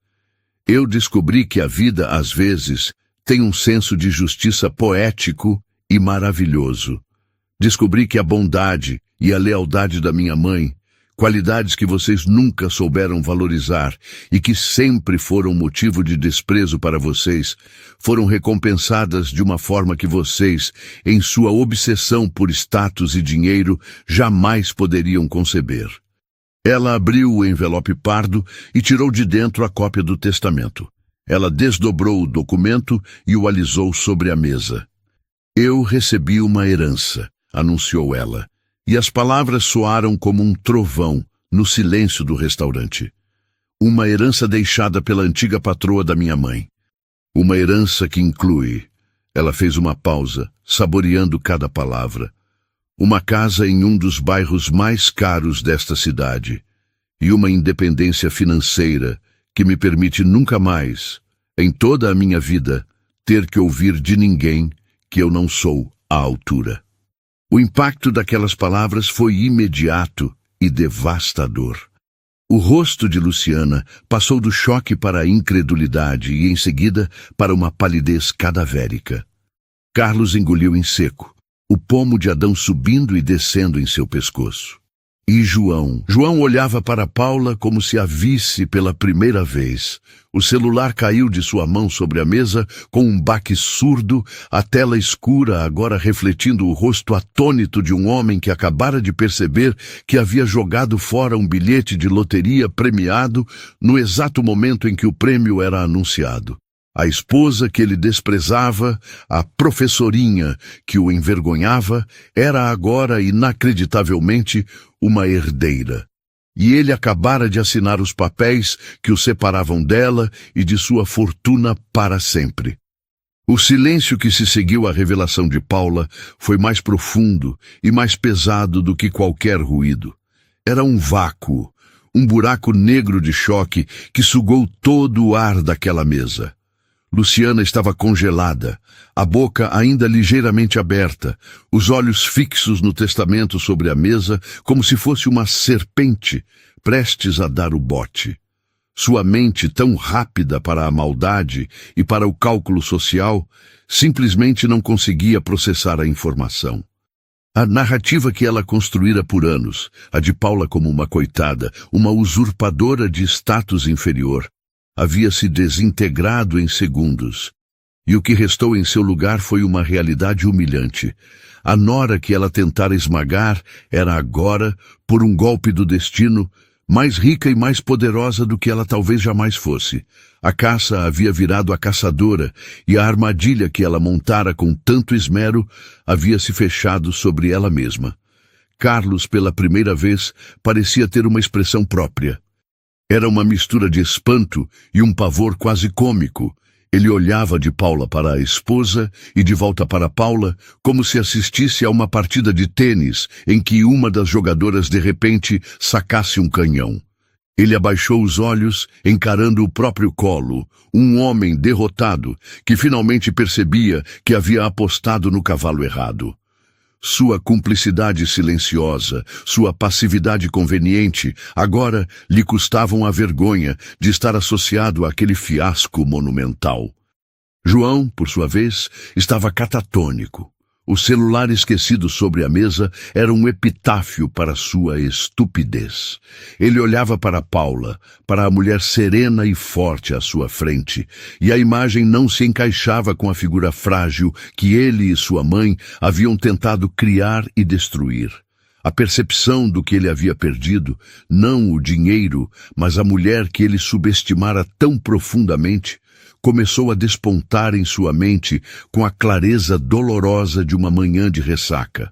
Eu descobri que a vida, às vezes, tem um senso de justiça poético e maravilhoso. Descobri que a bondade e a lealdade da minha mãe, qualidades que vocês nunca souberam valorizar e que sempre foram motivo de desprezo para vocês, foram recompensadas de uma forma que vocês, em sua obsessão por status e dinheiro, jamais poderiam conceber. Ela abriu o envelope pardo e tirou de dentro a cópia do testamento. Ela desdobrou o documento e o alisou sobre a mesa. Eu recebi uma herança, anunciou ela, e as palavras soaram como um trovão no silêncio do restaurante. Uma herança deixada pela antiga patroa da minha mãe. Uma herança que inclui... Ela fez uma pausa, saboreando cada palavra. Uma casa em um dos bairros mais caros desta cidade e uma independência financeira que me permite nunca mais, em toda a minha vida, ter que ouvir de ninguém que eu não sou à altura. O impacto daquelas palavras foi imediato e devastador. O rosto de Luciana passou do choque para a incredulidade e, em seguida, para uma palidez cadavérica. Carlos engoliu em seco, o pomo de Adão subindo e descendo em seu pescoço. E João olhava para Paula como se a visse pela primeira vez. O celular caiu de sua mão sobre a mesa com um baque surdo, a tela escura agora refletindo o rosto atônito de um homem que acabara de perceber que havia jogado fora um bilhete de loteria premiado no exato momento em que o prêmio era anunciado. A esposa que ele desprezava, a professorinha que o envergonhava, era agora, inacreditavelmente, uma herdeira. E ele acabara de assinar os papéis que o separavam dela e de sua fortuna para sempre. O silêncio que se seguiu à revelação de Paula foi mais profundo e mais pesado do que qualquer ruído. Era um vácuo, um buraco negro de choque que sugou todo o ar daquela mesa. Luciana estava congelada, a boca ainda ligeiramente aberta, os olhos fixos no testamento sobre a mesa, como se fosse uma serpente prestes a dar o bote. Sua mente, tão rápida para a maldade e para o cálculo social, simplesmente não conseguia processar a informação. A narrativa que ela construíra por anos, a de Paula como uma coitada, uma usurpadora de status inferior, havia se desintegrado em segundos, e o que restou em seu lugar foi uma realidade humilhante. A nora que ela tentara esmagar era agora, por um golpe do destino, mais rica e mais poderosa do que ela talvez jamais fosse. A caça havia virado a caçadora, e a armadilha que ela montara com tanto esmero havia se fechado sobre ela mesma. Carlos, pela primeira vez, parecia ter uma expressão própria. Era uma mistura de espanto e um pavor quase cômico. Ele olhava de Paula para a esposa e de volta para Paula, como se assistisse a uma partida de tênis em que uma das jogadoras de repente sacasse um canhão. Ele abaixou os olhos, encarando o próprio colo, um homem derrotado que finalmente percebia que havia apostado no cavalo errado. Sua cumplicidade silenciosa, sua passividade conveniente, agora lhe custavam a vergonha de estar associado àquele fiasco monumental. João, por sua vez, estava catatônico. O celular esquecido sobre a mesa era um epitáfio para sua estupidez. Ele olhava para Paula, para a mulher serena e forte à sua frente, e a imagem não se encaixava com a figura frágil que ele e sua mãe haviam tentado criar e destruir. A percepção do que ele havia perdido, não o dinheiro, mas a mulher que ele subestimara tão profundamente, começou a despontar em sua mente com a clareza dolorosa de uma manhã de ressaca.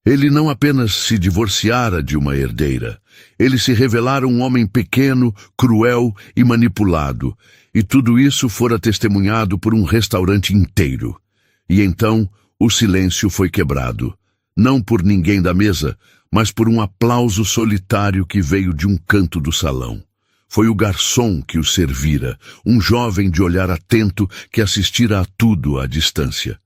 Ele não apenas se divorciara de uma herdeira, ele se revelara um homem pequeno, cruel e manipulado, e tudo isso fora testemunhado por um restaurante inteiro. E então o silêncio foi quebrado, não por ninguém da mesa, mas por um aplauso solitário que veio de um canto do salão. Foi o garçom que o servira, um jovem de olhar atento que assistira a tudo à distância.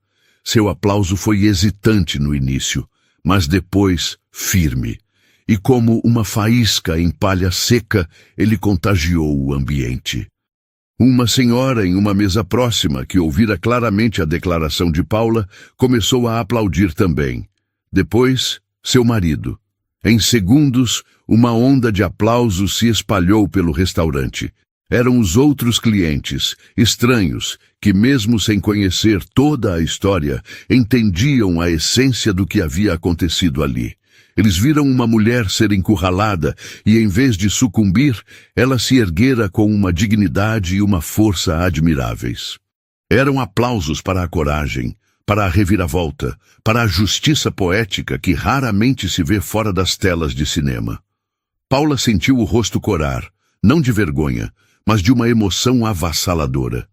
Seu aplauso foi hesitante no início, mas depois firme. E como uma faísca em palha seca, ele contagiou o ambiente. Uma senhora em uma mesa próxima, que ouvira claramente a declaração de Paula, começou a aplaudir também. Depois, seu marido. Em segundos, uma onda de aplausos se espalhou pelo restaurante. Eram os outros clientes, estranhos, que mesmo sem conhecer toda a história, entendiam a essência do que havia acontecido ali. Eles viram uma mulher ser encurralada e, em vez de sucumbir, ela se erguera com uma dignidade e uma força admiráveis. Eram aplausos para a coragem, para a reviravolta, para a justiça poética que raramente se vê fora das telas de cinema. Paula sentiu o rosto corar, não de vergonha, mas de uma emoção avassaladora.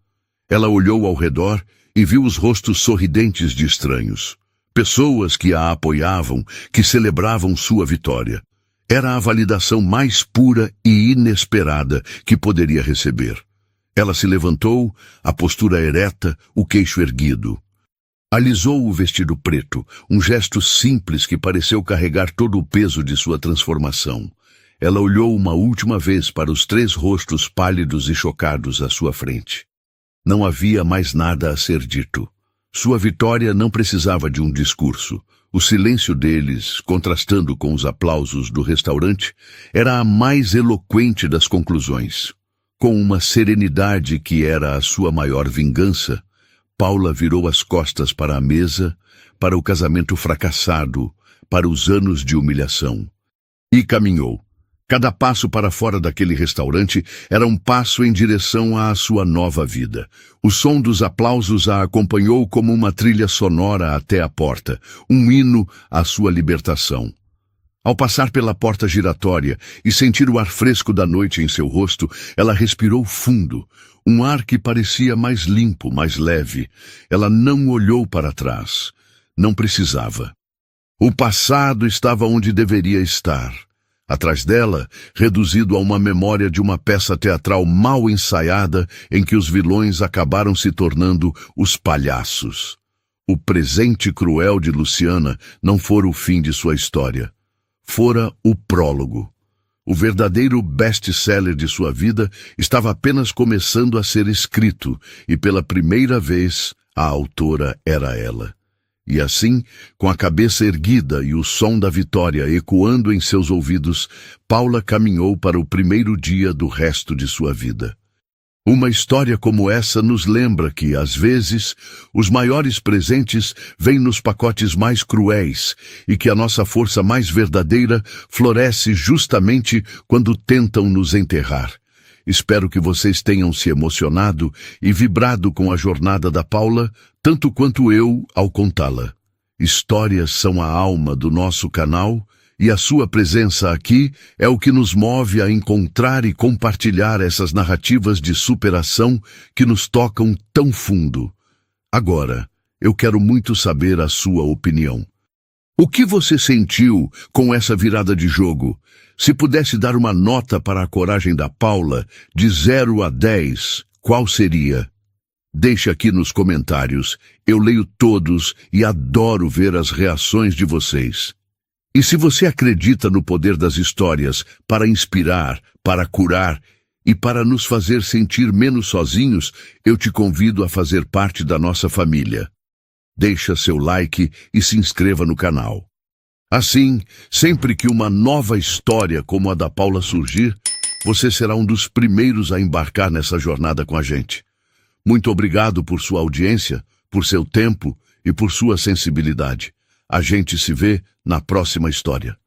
Ela olhou ao redor e viu os rostos sorridentes de estranhos. Pessoas que a apoiavam, que celebravam sua vitória. Era a validação mais pura e inesperada que poderia receber. Ela se levantou, a postura ereta, o queixo erguido. Alisou o vestido preto, um gesto simples que pareceu carregar todo o peso de sua transformação. Ela olhou uma última vez para os 3 rostos pálidos e chocados à sua frente. Não havia mais nada a ser dito. Sua vitória não precisava de um discurso. O silêncio deles, contrastando com os aplausos do restaurante, era a mais eloquente das conclusões. Com uma serenidade que era a sua maior vingança, Paula virou as costas para a mesa, para o casamento fracassado, para os anos de humilhação. E caminhou. Cada passo para fora daquele restaurante era um passo em direção à sua nova vida. O som dos aplausos a acompanhou como uma trilha sonora até a porta, um hino à sua libertação. Ao passar pela porta giratória e sentir o ar fresco da noite em seu rosto, ela respirou fundo, um ar que parecia mais limpo, mais leve. Ela não olhou para trás. Não precisava. O passado estava onde deveria estar. Atrás dela, reduzido a uma memória de uma peça teatral mal ensaiada em que os vilões acabaram se tornando os palhaços. O presente cruel de Luciana não fora o fim de sua história. Fora o prólogo. O verdadeiro best-seller de sua vida estava apenas começando a ser escrito, e pela primeira vez a autora era ela. E assim, com a cabeça erguida e o som da vitória ecoando em seus ouvidos, Paula caminhou para o primeiro dia do resto de sua vida. Uma história como essa nos lembra que, às vezes, os maiores presentes vêm nos pacotes mais cruéis e que a nossa força mais verdadeira floresce justamente quando tentam nos enterrar. Espero que vocês tenham se emocionado e vibrado com a jornada da Paula, tanto quanto eu ao contá-la. Histórias são a alma do nosso canal, e a sua presença aqui é o que nos move a encontrar e compartilhar essas narrativas de superação que nos tocam tão fundo. Agora, eu quero muito saber a sua opinião. O que você sentiu com essa virada de jogo? Se pudesse dar uma nota para a coragem da Paula, de 0 a 10, qual seria? Deixe aqui nos comentários. Eu leio todos e adoro ver as reações de vocês. E se você acredita no poder das histórias para inspirar, para curar e para nos fazer sentir menos sozinhos, eu te convido a fazer parte da nossa família. deixa seu like e se inscreva no canal. Assim, sempre que uma nova história como a da Paula surgir, você será um dos primeiros a embarcar nessa jornada com a gente. Muito obrigado por sua audiência, por seu tempo e por sua sensibilidade. A gente se vê na próxima história.